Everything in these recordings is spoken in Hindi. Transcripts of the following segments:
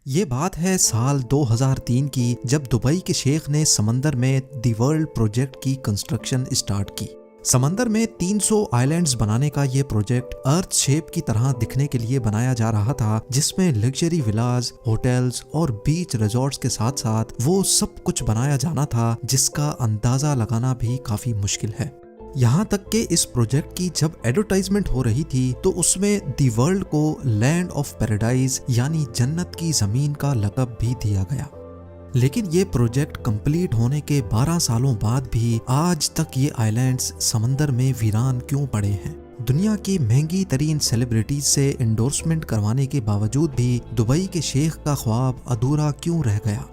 ये बात है साल 2003 की, जब दुबई के शेख ने समंदर में दी वर्ल्ड प्रोजेक्ट की कंस्ट्रक्शन स्टार्ट की। समंदर में 300 आइलैंड्स बनाने का ये प्रोजेक्ट अर्थ शेप की तरह दिखने के लिए बनाया जा रहा था, जिसमें लग्जरी विलास, होटल्स और बीच रिजॉर्ट्स के साथ साथ वो सब कुछ बनाया जाना था जिसका अंदाजा लगाना भी काफी मुश्किल है। यहाँ तक कि इस प्रोजेक्ट की जब एडवर्टाइजमेंट हो रही थी तो उसमें दी वर्ल्ड को लैंड ऑफ पैराडाइज यानी जन्नत की जमीन का लक़ब भी दिया गया। लेकिन ये प्रोजेक्ट कंप्लीट होने के 12 सालों बाद भी आज तक ये आइलैंड्स समंदर में वीरान क्यों पड़े हैं? दुनिया की महंगी तरीन सेलिब्रिटीज से एंडोर्समेंट करवाने के बावजूद भी दुबई के शेख का ख्वाब अधूरा क्यों रह गया?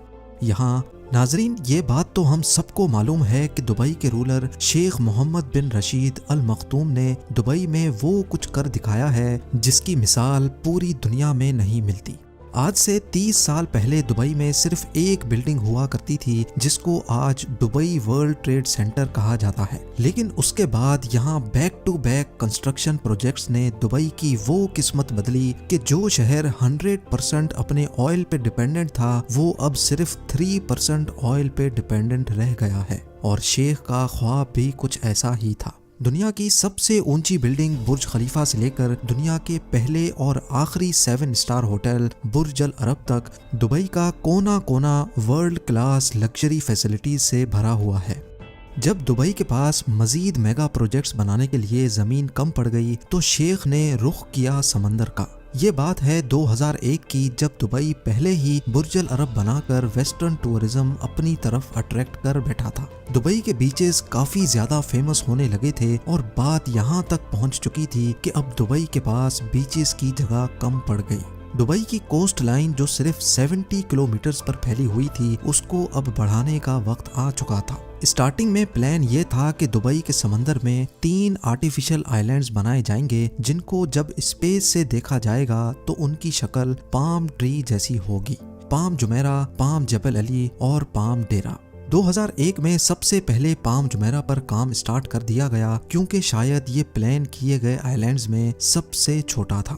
यहाँ नाजरीन, ये बात तो हम सबको मालूम है कि दुबई के रूलर शेख मोहम्मद बिन रशीद अल मखतूम ने दुबई में वो कुछ कर दिखाया है जिसकी मिसाल पूरी दुनिया में नहीं मिलती। आज से 30 साल पहले दुबई में सिर्फ एक बिल्डिंग हुआ करती थी जिसको आज दुबई वर्ल्ड ट्रेड सेंटर कहा जाता है, लेकिन उसके बाद यहाँ back to back construction projects ने दुबई की वो किस्मत बदली कि जो शहर 100% अपने ऑयल पे डिपेंडेंट था वो अब सिर्फ 3% ऑयल पे डिपेंडेंट रह गया है। और शेख का ख्वाब भी कुछ ऐसा ही था। दुनिया की सबसे ऊंची बिल्डिंग बुर्ज खलीफा से लेकर दुनिया के पहले और आखिरी 7 स्टार होटल बुर्ज अल अरब तक दुबई का कोना कोना वर्ल्ड क्लास लग्जरी फैसिलिटीज से भरा हुआ है। जब दुबई के पास मजीद मेगा प्रोजेक्ट्स बनाने के लिए जमीन कम पड़ गई तो शेख ने रुख किया समंदर का। ये बात है 2001 की, जब दुबई पहले ही बुर्ज अल अरब बनाकर वेस्टर्न टूरिज्म अपनी तरफ अट्रैक्ट कर बैठा था। दुबई के बीचेस काफी ज्यादा फेमस होने लगे थे और बात यहाँ तक पहुँच चुकी थी कि अब दुबई के पास बीचेस की जगह कम पड़ गई। दुबई की कोस्ट लाइन जो सिर्फ 70 किलोमीटर पर फैली हुई थी उसको अब बढ़ाने का वक्त आ चुका था। स्टार्टिंग में प्लान ये था कि दुबई के समंदर में 3 आर्टिफिशियल आइलैंड्स बनाए जाएंगे जिनको जब स्पेस से देखा जाएगा तो उनकी शक्ल पाम ट्री जैसी होगी। पाम जुमेरा, पाम जबल अली और पाम डेरा। 2001 में सबसे पहले पाम जुमेरा पर काम स्टार्ट कर दिया गया क्योंकि शायद ये प्लान किए गए आइलैंड्स में सबसे छोटा था।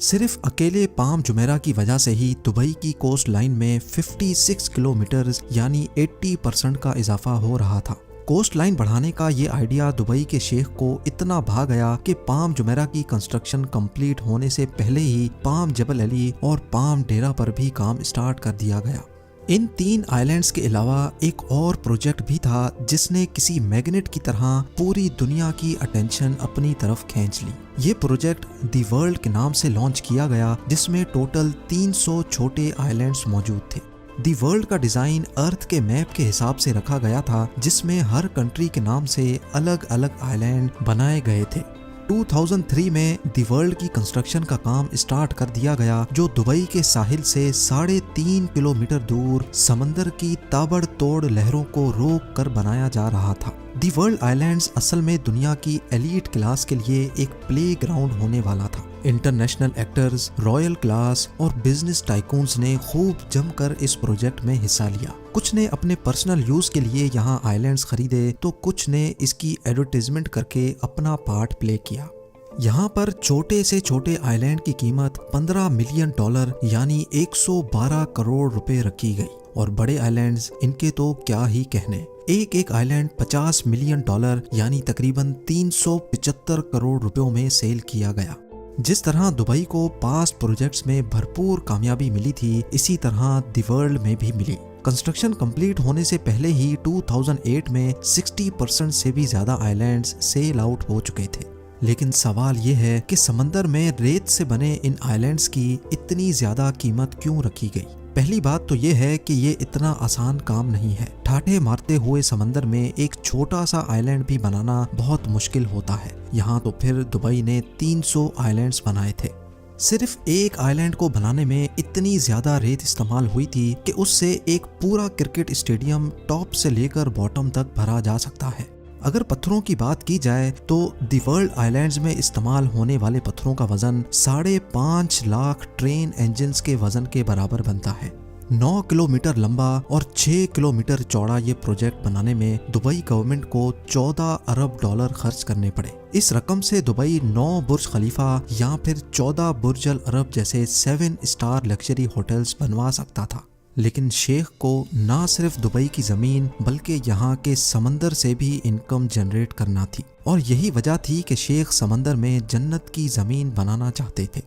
सिर्फ अकेले पाम जुमेरा की वजह से ही दुबई की कोस्ट लाइन में 56 किलोमीटर यानी 80% का इजाफा हो रहा था। कोस्ट लाइन बढ़ाने का ये आइडिया दुबई के शेख को इतना भा गया कि पाम जुमेरा की कंस्ट्रक्शन कंप्लीट होने से पहले ही पाम जबल अली और पाम डेरा पर भी काम स्टार्ट कर दिया गया। इन 3 आइलैंड्स के अलावा एक और प्रोजेक्ट भी था जिसने किसी मैग्नेट की तरह पूरी दुनिया की अटेंशन अपनी तरफ खींच ली। ये प्रोजेक्ट दी वर्ल्ड के नाम से लॉन्च किया गया जिसमें टोटल 300 छोटे आइलैंड्स मौजूद थे। दी वर्ल्ड का डिजाइन अर्थ के मैप के हिसाब से रखा गया था जिसमें हर कंट्री के नाम से अलग अलग आइलैंड बनाए गए थे। 2003 में दी वर्ल्ड की कंस्ट्रक्शन का काम स्टार्ट कर दिया गया जो दुबई के साहिल से 3.5 किलोमीटर दूर समंदर की ताबड़तोड़ लहरों को रोक कर बनाया जा रहा था। दी वर्ल्ड आइलैंड्स असल में दुनिया की एलीट क्लास के लिए एक प्ले ग्राउंड होने वाला था। इंटरनेशनल एक्टर्स, रॉयल क्लास और बिजनेस टाइकून्स ने खूब जमकर इस प्रोजेक्ट में हिस्सा लिया। कुछ ने अपने पर्सनल यूज के लिए यहाँ आइलैंड्स खरीदे तो कुछ ने इसकी एडवर्टाइजमेंट करके अपना पार्ट प्ले किया। यहाँ पर छोटे से छोटे आइलैंड की कीमत $15 मिलियन यानी 112 करोड़ रुपए रखी गई और बड़े आइलैंड्स इनके तो क्या ही कहने। एक एक आइलैंड $50 मिलियन यानी तकरीबन 375 करोड़ रुपयों में सेल किया गया। जिस तरह दुबई को पास्ट प्रोजेक्ट्स में भरपूर कामयाबी मिली थी इसी तरह दी वर्ल्ड में भी मिली। कंस्ट्रक्शन कंप्लीट होने से पहले ही 2008 में 60% से भी ज्यादा आइलैंड्स सेल आउट हो चुके थे। लेकिन सवाल ये है कि समंदर में रेत से बने इन आइलैंड्स की इतनी ज्यादा कीमत क्यों रखी गई? पहली बात तो ये है कि ये इतना आसान काम नहीं है। ठाठे मारते हुए समंदर में एक छोटा सा आइलैंड भी बनाना बहुत मुश्किल होता है। यहाँ तो फिर दुबई ने 300 आइलैंड्स बनाए थे। सिर्फ एक आइलैंड को बनाने में इतनी ज्यादा रेत इस्तेमाल हुई थी कि उससे एक पूरा क्रिकेट स्टेडियम टॉप से लेकर बॉटम तक भरा जा सकता है। अगर पत्थरों की बात की जाए तो दी वर्ल्ड आइलैंड्स में इस्तेमाल होने वाले पत्थरों का वजन 5.5 लाख ट्रेन इंजन्स के वजन के बराबर बनता है। 9 किलोमीटर लंबा और 6 किलोमीटर चौड़ा ये प्रोजेक्ट बनाने में दुबई गवर्नमेंट को 14 अरब डॉलर खर्च करने पड़े। इस रकम से दुबई 9 बुर्ज खलीफा या फिर 14 बुर्ज अल अरब जैसे 7 स्टार लग्जरी होटल्स बनवा सकता था। लेकिन शेख को ना सिर्फ दुबई की जमीन बल्कि यहाँ के समंदर से भी इनकम जनरेट करना थी, और यही वजह थी कि शेख समंदर में जन्नत की जमीन बनाना चाहते थे।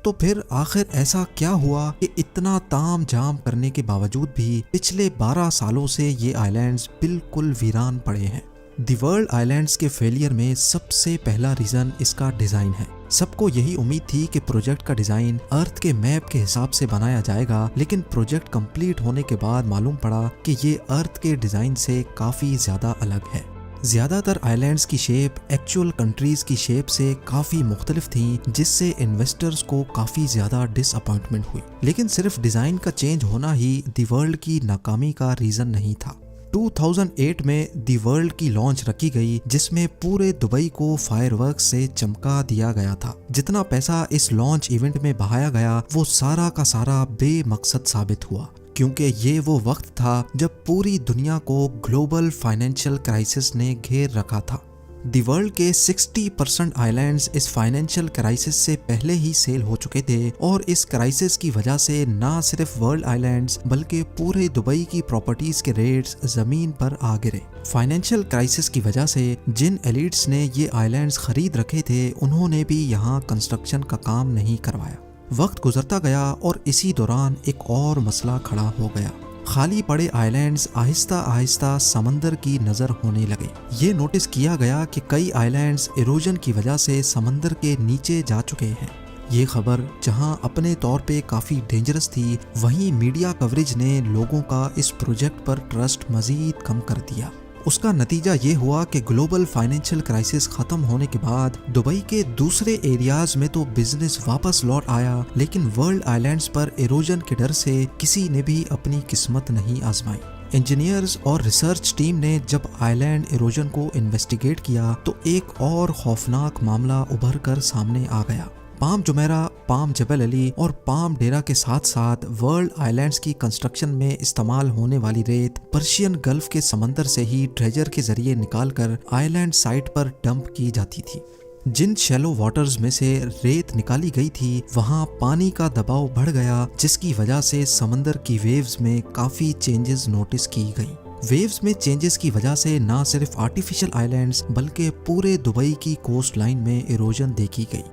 तो फिर आखिर ऐसा क्या हुआ कि इतना ताम झाम करने के बावजूद भी पिछले 12 सालों से ये आइलैंड्स बिल्कुल वीरान पड़े हैं। दी वर्ल्ड आइलैंड्स के फेलियर में सबसे पहला रीजन इसका डिजाइन है। सबको यही उम्मीद थी कि प्रोजेक्ट का डिजाइन अर्थ के मैप के हिसाब से बनाया जाएगा, लेकिन प्रोजेक्ट कंप्लीट होने के बाद मालूम पड़ा कि ये अर्थ के डिजाइन से काफी ज्यादा अलग है। ज्यादातर आइलैंड्स की शेप एक्चुअल कंट्रीज की शेप से काफी मुख्तलिफ थी, जिससे इन्वेस्टर्स को काफी ज्यादा डिसअपॉइंटमेंट हुई। लेकिन सिर्फ डिजाइन का चेंज होना ही दी वर्ल्ड की नाकामी का रीजन नहीं था। 2008 में दी वर्ल्ड की लॉन्च रखी गई, जिसमें पूरे दुबई को फायरवर्क्स से चमका दिया गया था। जितना पैसा इस लॉन्च इवेंट में बहाया गया वो सारा का सारा बेमकसद साबित हुआ, क्योंकि ये वो वक्त था जब पूरी दुनिया को ग्लोबल फाइनेंशियल क्राइसिस ने घेर रखा था। दी वर्ल्ड के 60% आइलैंड्स इस फाइनेंशियल क्राइसिस से पहले ही सेल हो चुके थे, और इस क्राइसिस की वजह से ना सिर्फ वर्ल्ड आइलैंड्स बल्कि पूरे दुबई की प्रॉपर्टीज के रेट्स जमीन पर आ गिरे। फाइनेंशियल क्राइसिस की वजह से जिन एलिट्स ने ये आइलैंड्स खरीद रखे थे उन्होंने भी यहाँ कंस्ट्रक्शन का काम नहीं करवाया। वक्त गुजरता गया और इसी दौरान एक और मसला खड़ा हो गया। खाली पड़े आइलैंड्स आहिस्ता आहिस्ता समंदर की नजर होने लगे। ये नोटिस किया गया कि कई आइलैंड्स इरोजन की वजह से समंदर के नीचे जा चुके हैं। ये खबर जहां अपने तौर पे काफी डेंजरस थी, वहीं मीडिया कवरेज ने लोगों का इस प्रोजेक्ट पर ट्रस्ट मजीद कम कर दिया। उसका नतीजा ये हुआ कि ग्लोबल फाइनेंशियल क्राइसिस खत्म होने के बाद दुबई के दूसरे एरियाज में तो बिजनेस वापस लौट आया, लेकिन वर्ल्ड आइलैंड्स पर इरोजन के डर से किसी ने भी अपनी किस्मत नहीं आजमाई। इंजीनियर्स और रिसर्च टीम ने जब आइलैंड इरोजन को इन्वेस्टिगेट किया तो एक और खौफनाक मामला उभर कर सामने आ गया। पाम जुमेरा, पाम जबल अली और पाम डेरा के साथ साथ वर्ल्ड आइलैंड्स की कंस्ट्रक्शन में इस्तेमाल होने वाली रेत पर्शियन गल्फ के समंदर से ही ड्रेजर के जरिए निकालकर आइलैंड साइट पर डंप की जाती थी। जिन शैलो वाटर्स में से रेत निकाली गई थी वहां पानी का दबाव बढ़ गया, जिसकी वजह से समंदर की वेव्स में काफी चेंजेस नोटिस की गई। वेव्स में चेंजेस की वजह से ना सिर्फ आर्टिफिशियल आइलैंड्स बल्कि पूरे दुबई की कोस्ट लाइन में इरोजन देखी गई।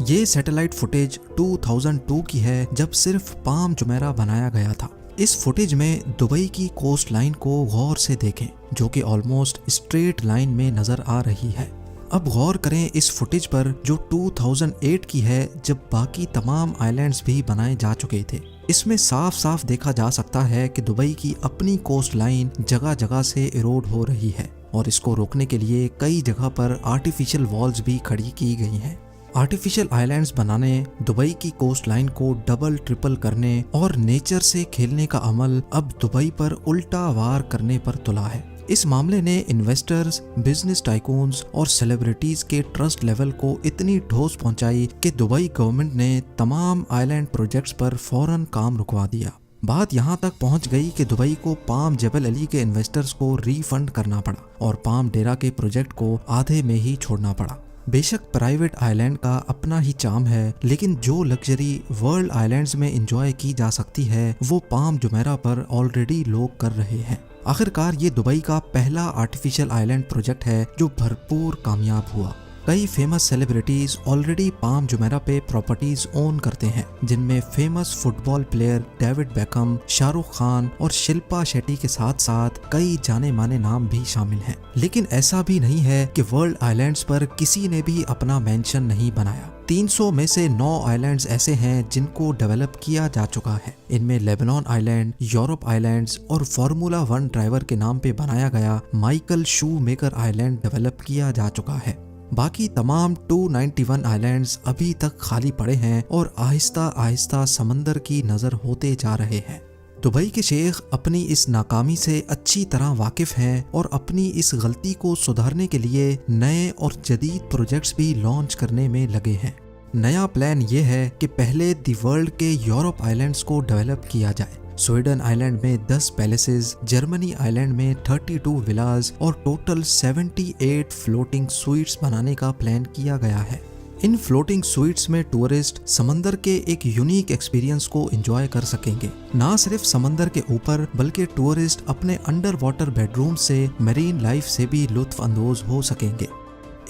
ये सैटेलाइट फुटेज 2002 की है, जब सिर्फ पाम जुमेरा बनाया गया था। इस फुटेज में दुबई की कोस्ट लाइन को गौर से देखें, जो कि ऑलमोस्ट स्ट्रेट लाइन में नजर आ रही है। अब गौर करें इस फुटेज पर जो 2008 की है, जब बाकी तमाम आइलैंड्स भी बनाए जा चुके थे। इसमें साफ साफ देखा जा सकता है कि दुबई की अपनी कोस्ट लाइन जगह जगह से इरोड हो रही है, और इसको रोकने के लिए कई जगह पर आर्टिफिशियल वॉल्स भी खड़ी की गई हैं। आर्टिफिशियल आइलैंड्स बनाने, दुबई की कोस्ट लाइन को डबल ट्रिपल करने और नेचर से खेलने का अमल अब दुबई पर उल्टा वार करने पर तुला है। इस मामले ने इन्वेस्टर्स, बिजनेस टाइकून्स और सेलिब्रिटीज के ट्रस्ट लेवल को इतनी ठोस पहुंचाई कि दुबई गवर्नमेंट ने तमाम आइलैंड प्रोजेक्ट्स पर फौरन काम रुकवा दिया। बात यहाँ तक पहुँच गई कि दुबई को पाम जबल अली के इन्वेस्टर्स को रिफंड करना पड़ा और पाम डेरा के प्रोजेक्ट को आधे में ही छोड़ना पड़ा। बेशक प्राइवेट आइलैंड का अपना ही चार्म है, लेकिन जो लग्जरी वर्ल्ड आइलैंड्स में एंजॉय की जा सकती है वो पाम जुमेरा पर ऑलरेडी लोग कर रहे हैं। आखिरकार ये दुबई का पहला आर्टिफिशियल आइलैंड प्रोजेक्ट है जो भरपूर कामयाब हुआ। कई famous celebrities already palm Jumeirah पे प्रॉपर्टीज ओन करते हैं, जिनमें famous football player David Beckham, Shahrukh Khan और शिल्पा शेट्टी के साथ साथ कई जाने माने नाम भी शामिल हैं। लेकिन ऐसा भी नहीं है कि वर्ल्ड आइलैंड्स पर किसी ने भी अपना मेंशन नहीं बनाया। 300 में से 9 आइलैंड्स ऐसे हैं जिनको डेवलप किया जा चुका है। इनमें लेबनान आइलैंड, यूरोप आइलैंड्स और फार्मूला 1 ड्राइवर के नाम पे बनाया गया माइकल शू मेकर आइलैंड डेवलप किया जा चुका है। बाकी तमाम 291 आइलैंड्स अभी तक खाली पड़े हैं और आहिस्ता आहिस्ता समंदर की नजर होते जा रहे हैं। दुबई के शेख अपनी इस नाकामी से अच्छी तरह वाकिफ हैं और अपनी इस गलती को सुधारने के लिए नए और जदीद प्रोजेक्ट्स भी लॉन्च करने में लगे हैं। नया प्लान ये है कि पहले दी वर्ल्ड के यूरोप आइलैंड्स को डेवलप किया जाए। स्वीडन आइलैंड में 10 पैलेसेस, जर्मनी आइलैंड में 32 विलास और टोटल 78 फ्लोटिंग स्वीट्स बनाने का प्लान किया गया है। इन फ्लोटिंग स्वीट्स में टूरिस्ट समंदर के एक यूनिक एक्सपीरियंस को एंजॉय कर सकेंगे। ना सिर्फ समंदर के ऊपर बल्कि टूरिस्ट अपने अंडर वाटर बेडरूम से मरीन लाइफ से भी लुत्फ अंदोज हो सकेंगे।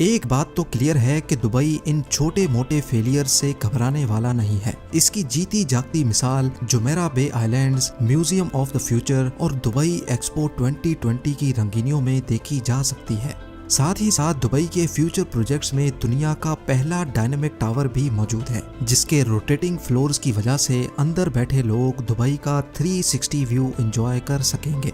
एक बात तो क्लियर है कि दुबई इन छोटे मोटे फेलियर से घबराने वाला नहीं है। इसकी जीती जागती मिसाल Jumeirah bay islands, museum of the future और दुबई एक्सपो 2020 की रंगीनियों में देखी जा सकती है। साथ ही साथ दुबई के फ्यूचर प्रोजेक्ट्स में दुनिया का पहला डायनेमिक टावर भी मौजूद है, जिसके रोटेटिंग फ्लोर्स की वजह से अंदर बैठे लोग दुबई का 360 व्यू एंजॉय कर सकेंगे।